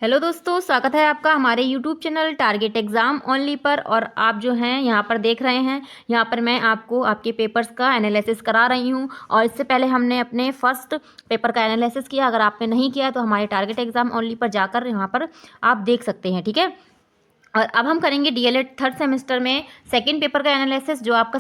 Hello दोस्तों, स्वागत है आपका हमारे YouTube channel target exam only पर। और आप जो हैं यहाँ पर देख रहे हैं, यहाँ पर मैं आपको आपके पेपर्स का एनालिसिस करा रही हूँ। और इससे पहले हमने अपने फर्स्ट पेपर का एनालिसिस किया। अगर आपने नहीं किया तो हमारे टारगेट एग्ज़ाम ओनली पर जाकर यहाँ पर आप देख सकते हैं, ठीक है। और अब हम करेंगे डीएलएड थर्ड सेमेस्टर में सेकंड पेपर का एनालिसिस, जो आपका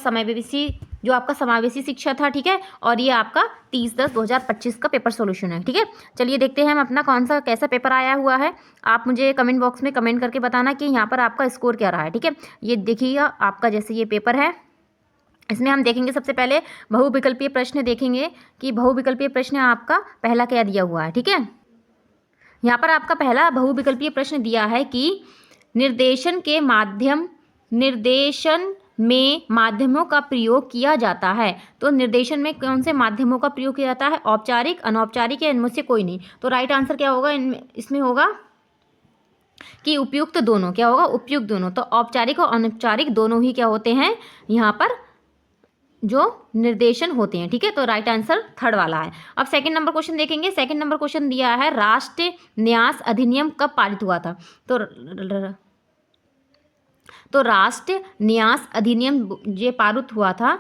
समावेशी शिक्षा था, ठीक है। और ये आपका 30/10/2025 का पेपर सॉल्यूशन है, ठीक है। चलिए देखते हैं हम अपना कैसा पेपर आया हुआ है। आप मुझे कमेंट बॉक्स में कमेंट करके बताना कि यहाँ पर आपका स्कोर क्या रहा है, ठीक है। ये देखिएगा आपका जैसे ये पेपर है, इसमें हम देखेंगे सबसे पहले बहुविकल्पीय प्रश्न देखेंगे कि बहुविकल्पीय प्रश्न आपका पहला क्या दिया हुआ है, ठीक है। यहाँ पर आपका पहला बहुविकल्पीय प्रश्न दिया है कि निर्देशन में माध्यमों का प्रयोग किया जाता है। तो निर्देशन में कौन से माध्यमों का प्रयोग किया जाता है? औपचारिक, अनौपचारिक या इनमें से कोई नहीं। तो राइट आंसर क्या होगा इसमें होगा कि उपयुक्त दोनों। क्या होगा? उपयुक्त दोनों। तो औपचारिक और अनौपचारिक दोनों ही क्या होते हैं यहाँ पर जो निर्देशन होते हैं, ठीक है। तो राइट आंसर थर्ड वाला है। अब सेकंड नंबर क्वेश्चन देखेंगे। सेकंड नंबर क्वेश्चन दिया है राष्ट्रीय न्यास अधिनियम कब पारित हुआ था? तो राष्ट्रीय न्यास अधिनियम ये पारित हुआ था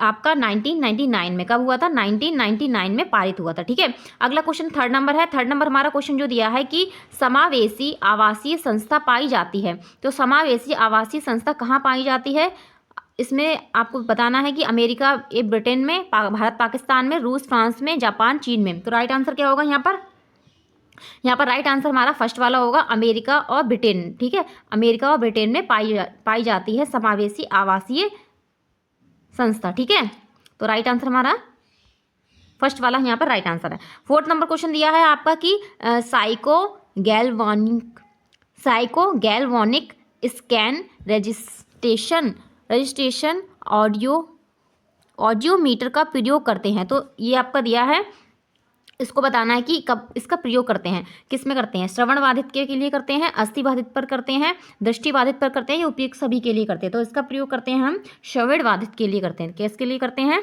आपका 1999 में। कब हुआ था? 1999 में पारित हुआ था, ठीक है। अगला क्वेश्चन थर्ड नंबर है। थर्ड नंबर हमारा क्वेश्चन जो दिया है कि समावेशी आवासीय संस्था पाई जाती है। तो समावेशी आवासीय संस्था कहाँ पाई जाती है? इसमें आपको बताना है कि अमेरिका, ब्रिटेन में, भारत पाकिस्तान में, रूस फ्रांस में, जापान चीन में। तो राइट आंसर क्या होगा यहाँ पर? यहाँ पर राइट आंसर हमारा फर्स्ट वाला होगा, अमेरिका और ब्रिटेन, ठीक है। अमेरिका और ब्रिटेन में पाई जाती है समावेशी आवासीय संस्था, ठीक है। तो राइट आंसर हमारा फर्स्ट वाला यहाँ पर राइट आंसर है। फोर्थ नंबर क्वेश्चन दिया है आपका कि psycho galvanic scan registration audiometer का प्रयोग करते हैं। तो ये आपका दिया है, इसको बताना है कि कब इसका प्रयोग करते हैं, किस में करते हैं। श्रवण बाधित के लिए करते हैं, अस्थि बाधित पर करते हैं, दृष्टि बाधित पर करते हैं, या उपयुक्त सभी के लिए करते हैं। तो इसका प्रयोग करते हैं हम श्रवण बाधित के लिए करते हैं। किसके लिए करते हैं?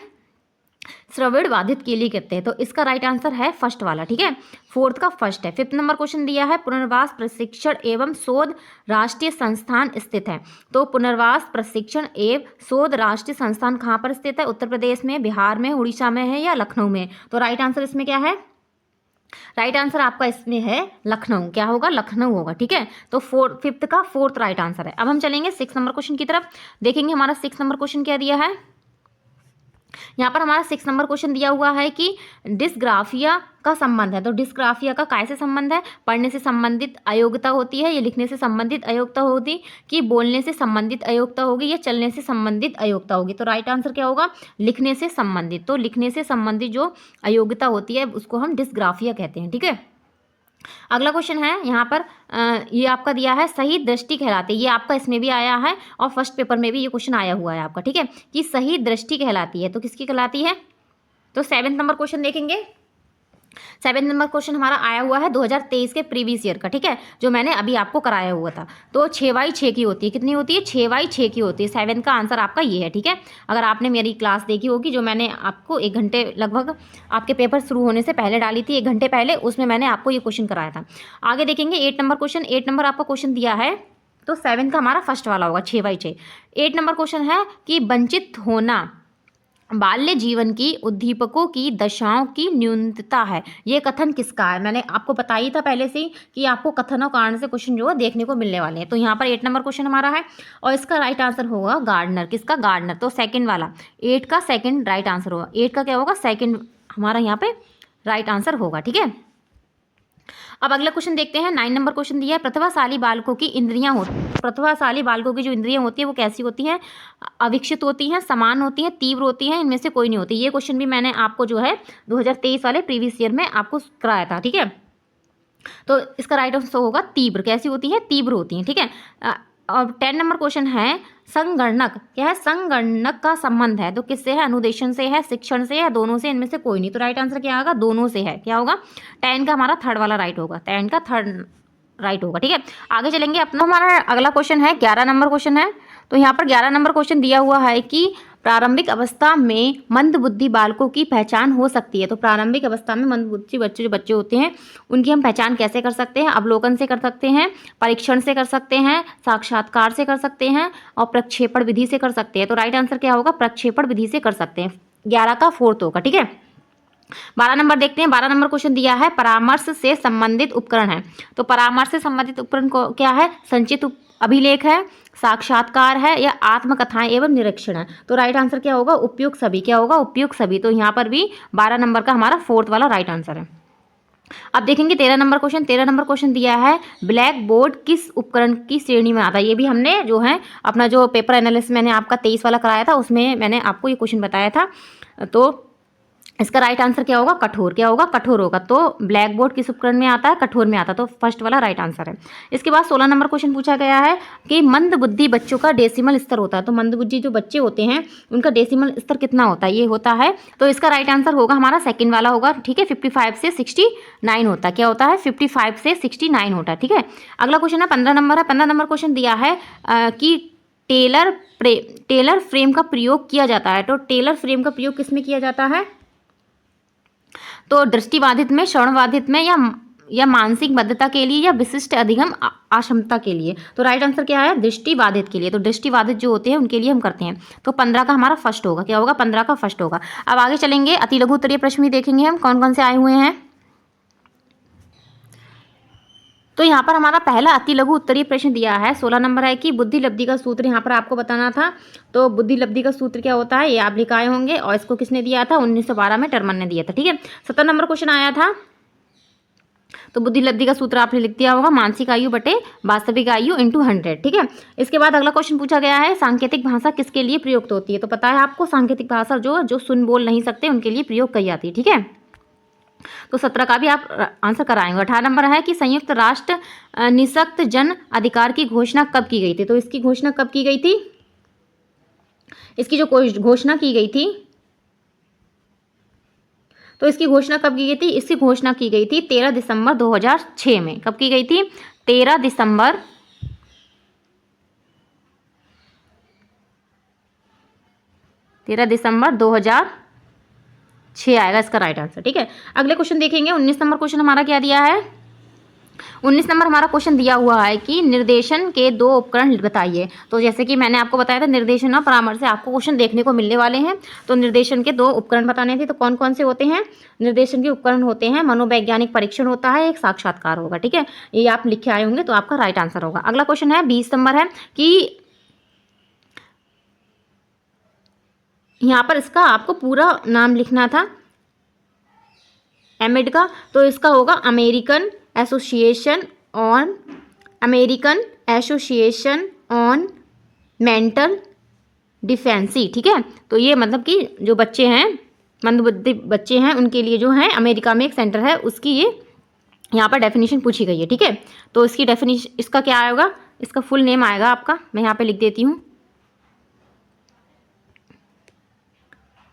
श्रवण बाधित के लिए करते हैं। तो इसका राइट आंसर है फर्स्ट वाला, ठीक है। फोर्थ का फर्स्ट है। फिफ्थ नंबर क्वेश्चन दिया है पुनर्वास प्रशिक्षण एवं शोध राष्ट्रीय संस्थान स्थित है। तो पुनर्वास प्रशिक्षण एवं शोध राष्ट्रीय संस्थान कहाँ पर स्थित है? उत्तर प्रदेश में, बिहार में, उड़ीसा में है या लखनऊ में? तो राइट आंसर इसमें क्या है? राइट आंसर आपका इसमें है लखनऊ। क्या होगा? लखनऊ होगा, ठीक है। तो फिफ्थ का फोर्थ राइट आंसर है। अब हम चलेंगे सिक्स नंबर क्वेश्चन की तरफ। देखेंगे हमारा सिक्स नंबर क्वेश्चन क्या दिया है। यहाँ पर हमारा सिक्स नंबर क्वेश्चन दिया हुआ है कि डिस्ग्राफिया का संबंध है। तो डिस्ग्राफिया का कैसे संबंध है? पढ़ने से संबंधित अयोग्यता होती है, या लिखने से संबंधित अयोग्यता होती, कि बोलने से संबंधित अयोग्यता होगी, या चलने से संबंधित अयोग्यता होगी? तो राइट आंसर क्या होगा? लिखने से संबंधित। तो लिखने से संबंधित जो अयोग्यता होती है उसको हम डिस्ग्राफिया कहते हैं, ठीक है। अगला क्वेश्चन है यहाँ पर ये आपका दिया है सही दृष्टि कहलाती है। ये आपका इसमें भी आया है और फर्स्ट पेपर में भी ये क्वेश्चन आया हुआ है आपका, ठीक है, कि सही दृष्टि कहलाती है। तो किसकी कहलाती है? तो सेवेंथ नंबर क्वेश्चन देखेंगे। सेवेंथ नंबर क्वेश्चन हमारा आया हुआ है 2023 के प्रीवियस ईयर का, ठीक है, जो मैंने अभी आपको कराया हुआ था। तो 6/6 की होती है। कितनी होती है? 6/6 की होती है। सेवेंथ का आंसर आपका ये है, ठीक है। अगर आपने मेरी क्लास देखी होगी, जो मैंने आपको 1 घंटे लगभग आपके पेपर शुरू होने से पहले डाली थी, 1 घंटे पहले, उसमें मैंने आपको ये क्वेश्चन कराया था। आगे देखेंगे 8 नंबर क्वेश्चन। 8 नंबर आपका क्वेश्चन दिया है, तो सेवेंथ का हमारा फर्स्ट वाला होगा 6/6। 8 नंबर क्वेश्चन है कि वंचित होना बाल्य जीवन की उद्दीपकों की दशाओं की न्यूनता है। ये कथन किसका है? मैंने आपको बताई था पहले से ही कि आपको कथन और कारण से क्वेश्चन जो है देखने को मिलने वाले हैं। तो यहाँ पर 8 नंबर क्वेश्चन हमारा है और इसका राइट आंसर होगा गार्डनर। किसका? गार्डनर। तो सेकंड वाला 8 का सेकंड राइट आंसर होगा। 8 का क्या होगा? सेकंड हमारा यहाँ पे राइट आंसर होगा, ठीक है। अब अगला क्वेश्चन देखते हैं। 9 नंबर क्वेश्चन दिया है प्रतिभाशाली बालकों की जो इंद्रियां होती है वो कैसी होती हैं? अविकसित होती हैं, समान होती हैं, तीव्र होती हैं, इनमें से कोई नहीं होती। ये क्वेश्चन भी मैंने आपको जो है 2023 वाले प्रीवियस ईयर में आपको कराया था, ठीक है। तो इसका राइट आंसर होगा तीव्र। कैसी होती है? तीव्र होती हैं, ठीक है। और 10 नंबर क्वेश्चन है संगणक। क्या है? संगणक का संबंध है। तो किससे है? अनुदेशन से है, शिक्षण से है, दोनों से, इनमें से कोई नहीं। तो राइट आंसर क्या होगा? दोनों से है। क्या होगा? 10 का हमारा थर्ड वाला राइट होगा। 10 का थर्ड राइट होगा, ठीक है। आगे चलेंगे अपना हमारा अगला क्वेश्चन है 11 नंबर क्वेश्चन है। तो यहाँ पर 11 नंबर क्वेश्चन दिया हुआ है कि प्रारंभिक अवस्था में मंदबुद्धि बालकों की पहचान हो सकती है। तो प्रारंभिक अवस्था में मंदबुद्धि बच्चे होते हैं उनकी हम पहचान कैसे कर सकते हैं? अवलोकन से कर सकते हैं, परीक्षण से कर सकते हैं, साक्षात्कार से कर सकते हैं और प्रक्षेपण विधि से कर सकते हैं। तो राइट आंसर क्या होगा? प्रक्षेपण विधि से कर सकते हैं। 11 का 4th होगा। ठीक है, 12 नंबर देखते हैं। 12 नंबर क्वेश्चन दिया है परामर्श से संबंधित उपकरण है। तो परामर्श से संबंधित उपकरण को क्या है? संचित अभिलेख है, साक्षात्कार है या आत्मकथाएं एवं निरीक्षण है। तो राइट आंसर क्या होगा? उपयुक्त सभी। क्या होगा? उपयुक्त सभी। तो यहाँ पर भी 12 नंबर का हमारा 4th वाला राइट आंसर है। अब देखेंगे 13 नंबर क्वेश्चन। 13 नंबर क्वेश्चन दिया है ब्लैक बोर्ड किस उपकरण की श्रेणी में आता है? ये भी हमने जो है अपना जो पेपर एनालिसिस मैंने आपका 23 वाला कराया था उसमें मैंने आपको ये क्वेश्चन बताया था। तो इसका राइट आंसर क्या होगा? कठोर। क्या होगा? कठोर होगा। तो ब्लैक बोर्ड किस उपकरण में आता है? कठोर में आता है। तो फर्स्ट वाला राइट आंसर है। इसके बाद 16 नंबर क्वेश्चन पूछा गया है कि मंदबुद्धि बच्चों का डेसिमल स्तर होता है। तो मंदबुद्धि जो बच्चे होते हैं उनका डेसिमल स्तर कितना होता है? ये होता है। तो इसका राइट आंसर होगा हमारा सेकंड वाला होगा। ठीक है, 55 से 69 होता है। क्या होता है? 55 से 69 होता है। ठीक है, अगला क्वेश्चन है 15 नंबर है। 15 नंबर क्वेश्चन दिया है कि टेलर फ्रेम का प्रयोग किया जाता है। तो टेलर फ्रेम का प्रयोग किस में किया जाता है? तो दृष्टिबाधित में, श्रवणबाधित में या मानसिक बद्धता के लिए या विशिष्ट अधिगम अक्षमता के लिए। तो राइट आंसर क्या है? दृष्टिबाधित के लिए। तो दृष्टिबाधित जो होते हैं उनके लिए हम करते हैं। तो 15 का हमारा फर्स्ट होगा। क्या होगा? 15 का फर्स्ट होगा। अब आगे चलेंगे, अति लघु उत्तरीय प्रश्न भी देखेंगे हम कौन कौन से आए हुए हैं। तो यहाँ पर हमारा पहला अति लघु उत्तरीय प्रश्न दिया है 16 नंबर है कि बुद्धि लब्धि का सूत्र यहाँ पर आपको बताना था। तो बुद्धि लब्धि का सूत्र क्या होता है? ये आप लिखाए होंगे और इसको किसने दिया था? 1912 में टर्मन ने दिया था। ठीक है, 17 नंबर क्वेश्चन आया था। तो बुद्धि लब्धि का सूत्र आपने लिख दिया होगा, मानसिक आयु बटे वास्तविक आयु इंटू 100। ठीक है, इसके बाद अगला क्वेश्चन पूछा गया है सांकेतिक भाषा किसके लिए प्रयुक्त होती है? तो पता है आपको सांकेतिक भाषा जो सुन बोल नहीं सकते उनके लिए प्रयोग की जाती है। ठीक है, तो 17 का भी आप आंसर कराएंगे। 18 नंबर है कि संयुक्त राष्ट्र निःशक्त जन अधिकार की घोषणा कब की गई थी? तो इसकी घोषणा कब की गई थी? इसकी जो घोषणा की गई थी, तो इसकी घोषणा कब की गई थी? इसकी घोषणा की गई थी 13 दिसंबर 2006 में। कब की गई थी? 13 दिसंबर 2006 आएगा इसका राइट आंसर। ठीक है, अगले क्वेश्चन देखेंगे। 19 नंबर क्वेश्चन हमारा क्या दिया है? 19 नंबर हमारा क्वेश्चन दिया हुआ है कि निर्देशन के 2 उपकरण बताइए। तो जैसे कि मैंने आपको बताया था निर्देशन और परामर्श से आपको क्वेश्चन देखने को मिलने वाले हैं। तो निर्देशन के 2 उपकरण बताने थे। तो कौन कौन से होते हैं? निर्देशन के उपकरण होते हैं मनोवैज्ञानिक परीक्षण होता है, एक साक्षात्कार होगा। ठीक है, ये आप लिखे आए होंगे तो आपका राइट आंसर होगा। अगला क्वेश्चन है 20 नंबर है कि यहाँ पर इसका आपको पूरा नाम लिखना था एमिड का। तो इसका होगा अमेरिकन एसोसिएशन ऑन मेंटल डिफेंसी। ठीक है, तो ये मतलब कि जो बच्चे हैं मंदबुद्धि बच्चे हैं उनके लिए जो है अमेरिका में एक सेंटर है, उसकी ये यहाँ पर डेफिनेशन पूछी गई है। ठीक है, तो इसकी डेफिनेशन इसका क्या आएगा? इसका फुल नेम आएगा आपका, मैं यहाँ पे लिख देती हूँ,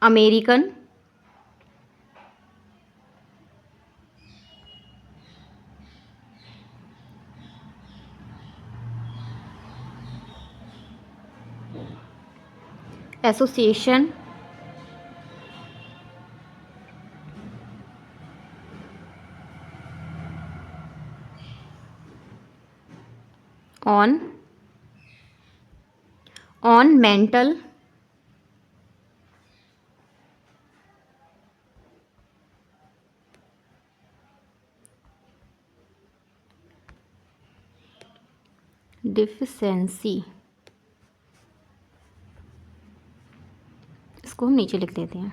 American association on mental deficiency. इसको हम नीचे लिख देते हैं।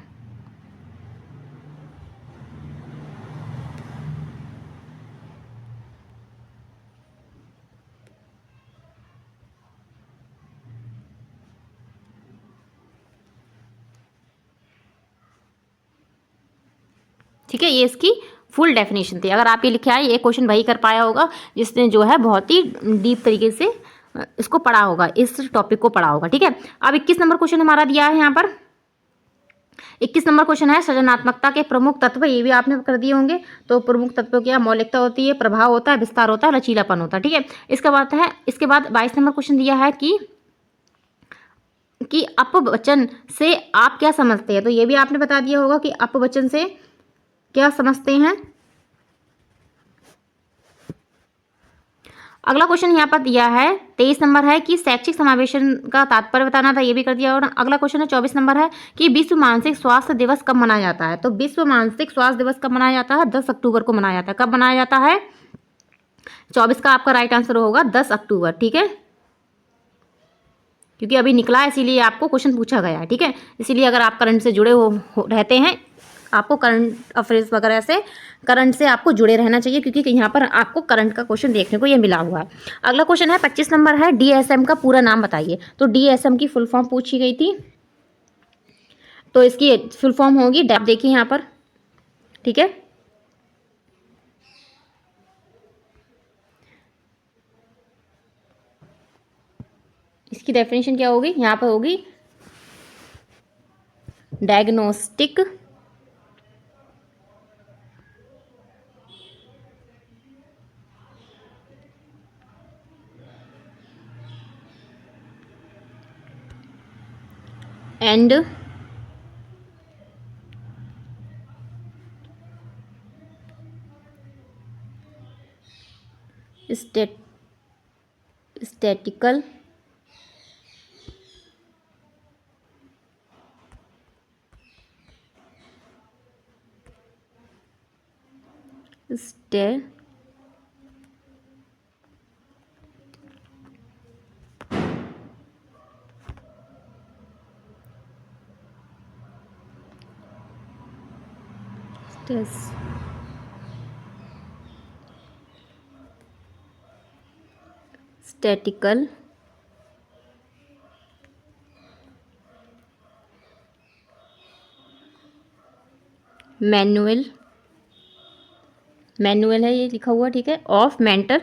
ठीक है, ये इसकी फुल डेफिनेशन थी। अगर आप ये लिखे आए, ये क्वेश्चन वही कर पाया होगा जिसने जो है बहुत ही डीप तरीके से इसको पढ़ा होगा, इस टॉपिक को पढ़ा होगा। ठीक है, अब 21 नंबर क्वेश्चन हमारा दिया है यहाँ पर। 21 नंबर क्वेश्चन है सृजनात्मकता के प्रमुख तत्व। ये भी आपने कर दिए होंगे। तो प्रमुख तत्व क्या? मौलिकता होती है, प्रभाव होता है, विस्तार होता है, लचीलापन होता है। ठीक है, इसके बाद 22 नंबर क्वेश्चन दिया है कि कि अपवचन से आप क्या समझते हैं, तो ये भी आपने बता दिया होगा कि अपवचन से क्या समझते हैं। अगला क्वेश्चन यहाँ पर दिया है 23 नंबर है कि शैक्षिक समावेशन का तात्पर्य बताना था, ये भी कर दिया। और अगला क्वेश्चन है 24 नंबर है कि विश्व मानसिक स्वास्थ्य दिवस कब मनाया जाता है। तो विश्व मानसिक स्वास्थ्य दिवस कब मनाया जाता है? 10 अक्टूबर को मनाया जाता है। कब मनाया जाता है? 24 का आपका राइट आंसर होगा 10 अक्टूबर, ठीक है, क्योंकि अभी निकला है इसीलिए आपको क्वेश्चन पूछा गया है, ठीक है। इसीलिए अगर आप करंट से जुड़े हो रहते हैं, आपको करंट अफेयर्स वगैरह से, करंट से आपको जुड़े रहना चाहिए, क्योंकि यहाँ पर आपको करंट का क्वेश्चन देखने को ये मिला हुआ है। अगला क्वेश्चन है 25 नंबर है, DSM का पूरा नाम बताइए। तो DSM की फुल फॉर्म पूछी गई थी, तो इसकी फुल फॉर्म होगी, देखिए यहाँ पर, ठीक है, इसकी डेफिनेशन क्या होगी, यहाँ पर होगी diagnostic and statistical statistical manual है ये लिखा हुआ, ठीक है, ऑफ मेंटल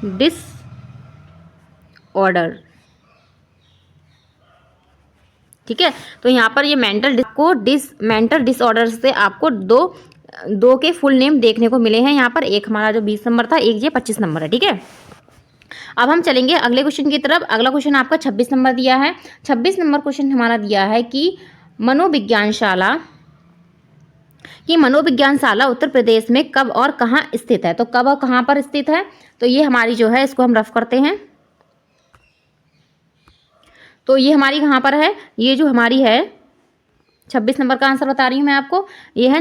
डिसऑर्डर, ठीक है। तो यहाँ पर ये मेंटल डिसऑर्डर से आपको दो के फुल नेम देखने को मिले हैं यहाँ पर। एक हमारा जो 20 नंबर था, एक ये 25 नंबर है, ठीक है। अब हम चलेंगे अगले क्वेश्चन की तरफ। अगला क्वेश्चन आपका 26 नंबर दिया है। 26 नंबर क्वेश्चन हमारा दिया है कि मनोविज्ञानशाला उत्तर प्रदेश में कब और कहाँ स्थित है। तो कब और कहाँ पर स्थित है, तो ये हमारी जो है, इसको हम रफ करते हैं। तो ये हमारी कहाँ पर है, ये जो हमारी है 26 नंबर का आंसर बता रही हूँ मैं आपको, ये है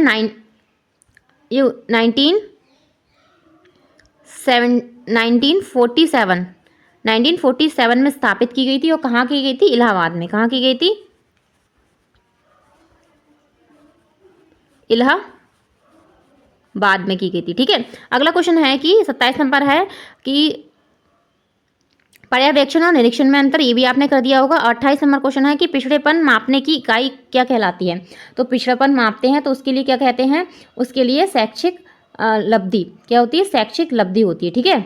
1947 में स्थापित की गई थी। और कहाँ की गई थी? इलाहाबाद में। कहाँ की गई थी? इलाहाबाद में की गई थी, ठीक है। अगला क्वेश्चन है कि 27 नंबर है कि पर्यवेक्षण और निरीक्षण में अंतर, ये भी आपने कर दिया होगा। 28 नंबर क्वेश्चन है कि पिछड़ेपन मापने की इकाई क्या कहलाती है। तो पिछड़ेपन मापते हैं तो उसके लिए क्या कहते हैं? उसके लिए शैक्षिक लब्धि क्या होती है? शैक्षिक लब्धि होती है, ठीक है।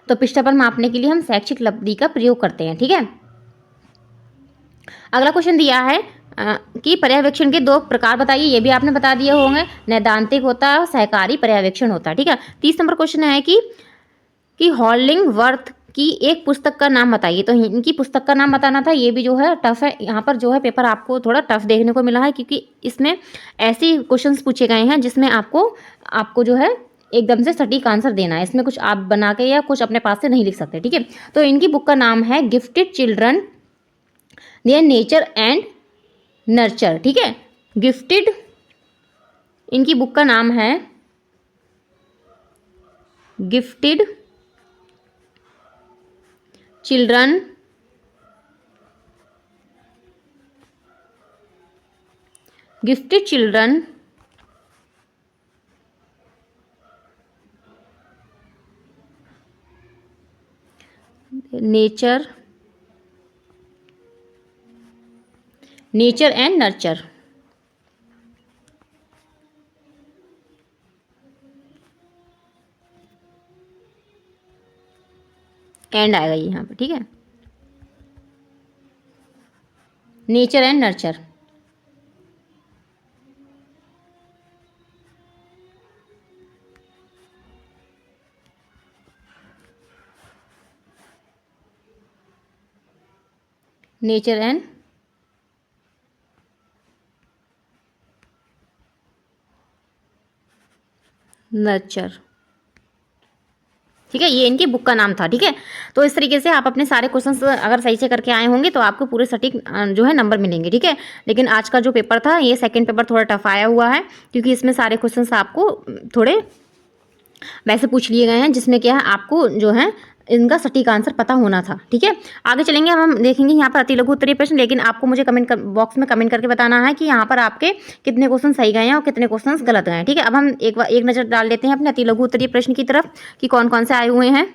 तो पिछड़ेपन मापने के लिए हम शैक्षिक लब्धि का प्रयोग करते हैं, ठीक है। अगला क्वेश्चन दिया है कि पर्यवेक्षण के 2 प्रकार बताइए। ये भी आपने बता दिए होंगे, नैदांतिक होता है और सहकारी पर्यवेक्षण होता है, ठीक है। 30 नंबर क्वेश्चन है कि हॉलिंगवर्थ की एक पुस्तक का नाम बताइए। तो इनकी पुस्तक का नाम बताना था, ये भी जो है टफ है। यहाँ पर जो है पेपर आपको थोड़ा टफ देखने को मिला है, क्योंकि इसमें ऐसे क्वेश्चंस पूछे गए हैं जिसमें आपको जो है एकदम से सटीक आंसर देना है। इसमें कुछ आप बना के या कुछ अपने पास से नहीं लिख सकते, ठीक है। तो इनकी बुक का नाम है gifted children their nature and nurture, ठीक है। गिफ्टेड, इनकी बुक का नाम है gifted children nature and nurture. And आएगा ये यहाँ पर, ठीक है, nature and nurture. Nature and nurture. ठीक है, ये इनकी बुक का नाम था। ठीक है, तो इस तरीके से आप अपने सारे क्वेश्चंस अगर सही से करके आए होंगे तो आपको पूरे सटीक जो है नंबर मिलेंगे। ठीक है, लेकिन आज का जो पेपर था, ये सेकंड पेपर थोड़ा टफ आया हुआ है, क्योंकि इसमें सारे क्वेश्चंस आपको थोड़े वैसे पूछ लिए गए हैं, जिसमें क्या है आपको जो है इनका सटीक आंसर पता होना था। ठीक है, आगे चलेंगे, अब हम देखेंगे यहाँ पर अति लघु उत्तरीय प्रश्न, लेकिन आपको मुझे कमेंट बॉक्स में कमेंट करके बताना है कि यहाँ पर आपके कितने क्वेश्चन सही गए हैं और कितने क्वेश्चन गलत गए हैं। ठीक है, अब हम एक नज़र डाल लेते हैं अपने अति लघु उत्तरीय प्रश्न की तरफ कि कौन कौन से आए हुए हैं।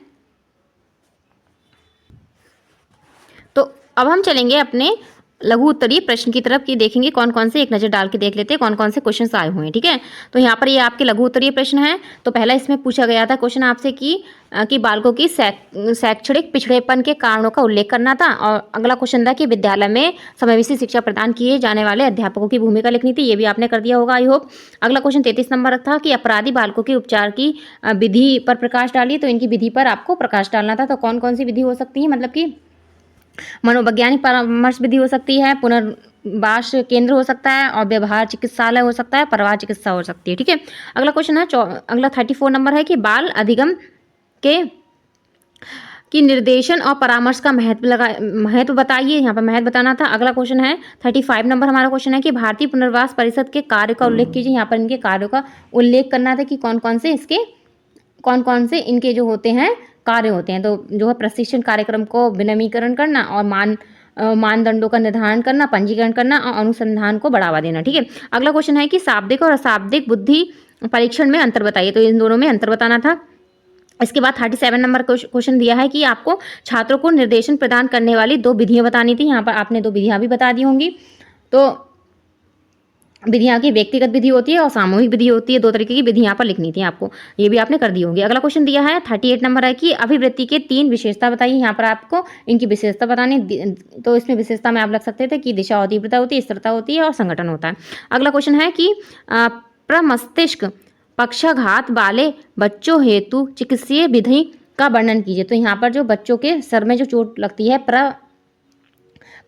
तो अब हम चलेंगे अपने लघु उत्तरीय प्रश्न की तरफ कि देखेंगे कौन कौन से, एक नज़र डाल के देख लेते हैं कौन कौन से क्वेश्चंस आए हुए हैं। ठीक है, तो यहाँ पर ये आपके लघु उत्तरीय प्रश्न है। तो पहला इसमें पूछा गया था क्वेश्चन आपसे कि बालकों की शैक्षणिक पिछड़ेपन के कारणों का उल्लेख करना था, और अगला क्वेश्चन था कि विद्यालय में समावेशी शिक्षा प्रदान किए जाने वाले अध्यापकों की भूमिका लिखनी थी। ये भी आपने कर दिया होगा, आई होप। अगला क्वेश्चन 33 नंबर था कि अपराधी बालकों के उपचार की विधि पर प्रकाश डालिए। तो इनकी विधि पर आपको प्रकाश डालना था। तो कौन कौन सी विधि हो सकती है, मतलब कि मनोवैज्ञानिक परामर्श विधि हो सकती है, पुनर्वास केंद्र हो सकता है, और व्यवहार चिकित्सालय हो सकता है, परिवार चिकित्सा हो सकती है। ठीक है, अगला क्वेश्चन है अगला 34 नंबर है कि बाल अधिगम के कि निर्देशन और परामर्श का महत्व बताइए। यहाँ पर महत्व बताना था। अगला क्वेश्चन है 35 नंबर हमारा क्वेश्चन है कि भारतीय पुनर्वास परिषद के कार्य का उल्लेख कीजिए। यहाँ पर इनके कार्यों का उल्लेख करना था कि कौन कौन से इनके जो होते हैं कार्य होते हैं। तो जो है प्रशिक्षण कार्यक्रम को विनियमीकरण करना, और मानदंडों का निर्धारण करना, पंजीकरण करना, और अनुसंधान को बढ़ावा देना। ठीक है, अगला क्वेश्चन है कि शाब्दिक और अशाब्दिक बुद्धि परीक्षण में अंतर बताइए। तो इन दोनों में अंतर बताना था। इसके बाद 37 नंबर क्वेश्चन दिया है कि आपको छात्रों को निर्देशन प्रदान करने वाली 2 विधियां बतानी थी। यहाँ पर आपने 2 विधियां भी बता दी होंगी। तो विधियां की व्यक्तिगत विधि होती है और सामूहिक विधि होती है। 2 तरीके की विधि यहाँ पर लिखनी थी आपको, ये भी आपने कर दी होंगी। अगला क्वेश्चन दिया है 38 नंबर है कि अभिवृत्ति के 3 विशेषता बताइए। यहाँ पर आपको इनकी विशेषता बतानी। तो इसमें विशेषता में आप लग सकते थे कि दिशा और तीव्रता होती है, स्थिरता होती है, और संगठन होता है। अगला क्वेश्चन है कि प्रमस्तिष्क पक्षाघात वाले बच्चों हेतु चिकित्सीय विधि का वर्णन कीजिए। तो यहाँ पर जो बच्चों के सर में जो चोट लगती है,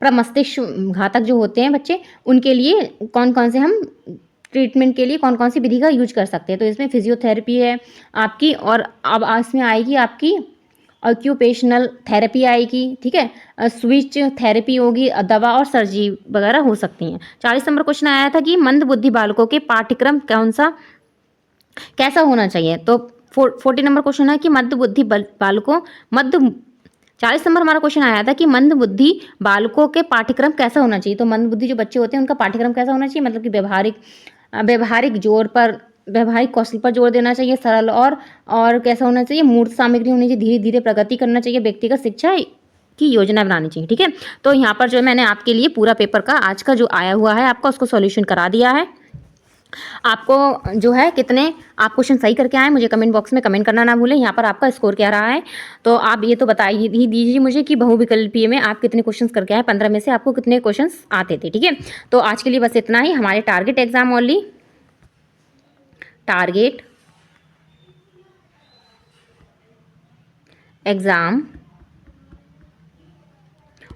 प्रमस्तिष्क घातक जो होते हैं बच्चे, उनके लिए कौन कौन से हम ट्रीटमेंट के लिए कौन कौन सी विधि का यूज कर सकते हैं। तो इसमें फिजियोथेरेपी है आपकी, और अब इसमें आएगी आपकी ऑक्यूपेशनल थेरेपी आएगी। ठीक है, स्विच थेरेपी होगी, दवा और सर्जरी वगैरह हो सकती हैं। 40 नंबर क्वेश्चन आया था कि मंद बुद्धि बालकों के पाठ्यक्रम कैसा होना चाहिए। तो 40 नंबर क्वेश्चन है कि मंद बुद्धि बालकों 40 नंबर हमारा क्वेश्चन आया था कि मंद बुद्धि बालकों के पाठ्यक्रम कैसा होना चाहिए। तो मंद बुद्धि जो बच्चे होते हैं उनका पाठ्यक्रम कैसा होना चाहिए, मतलब कि व्यवहारिक कौशल पर जोर देना चाहिए, सरल और कैसा होना चाहिए, मूर्त सामग्री होनी चाहिए, धीरे धीरे प्रगति करना चाहिए, व्यक्तिगत शिक्षा की योजना बनानी चाहिए। ठीक है, तो यहाँ पर जो मैंने आपके लिए पूरा पेपर का आज का जो आया हुआ है आपका उसको सॉल्यूशन करा दिया है। आपको जो है कितने आप क्वेश्चन सही करके आए, मुझे कमेंट बॉक्स में कमेंट करना ना भूलें। यहाँ पर आपका स्कोर क्या रहा है, तो आप ये तो बताइए ही दीजिए मुझे कि बहुविकल्पीय में आप कितने क्वेश्चंस करके आए, 15 में से आपको कितने क्वेश्चंस आते थे। ठीक है, तो आज के लिए बस इतना ही। हमारे टारगेट एग्जाम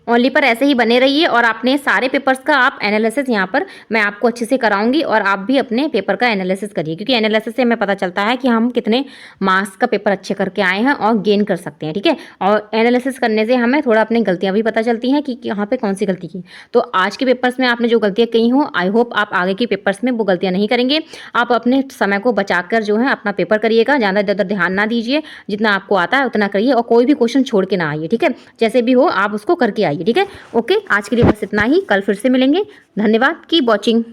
ओनली पर ऐसे ही बने रहिए, और अपने सारे पेपर्स का आप एनालिसिस यहाँ पर मैं आपको अच्छे से कराऊंगी, और आप भी अपने पेपर का एनालिसिस करिए, क्योंकि एनालिसिस से हमें पता चलता है कि हम कितने मार्क्स का पेपर अच्छे करके आए हैं और गेन कर सकते हैं। ठीक है, और एनालिसिस करने से हमें थोड़ा अपनी गलतियाँ भी पता चलती हैं कि यहाँ पर कौन सी गलती की। तो आज के पेपर्स में आपने जो गलतियाँ कही हो, आई होप आप आगे के पेपर्स में वो गलतियाँ नहीं करेंगे। आप अपने समय को बचाकर जो है अपना पेपर करिएगा, ज़्यादा इधर ध्यान ना दीजिए, जितना आपको आता है उतना करिए, और कोई भी क्वेश्चन छोड़ के ना आइए। ठीक है, जैसे भी हो आप उसको करके आइए। ठीक है, ओके, आज के लिए बस इतना ही। कल फिर से मिलेंगे। धन्यवाद, कीप वॉचिंग।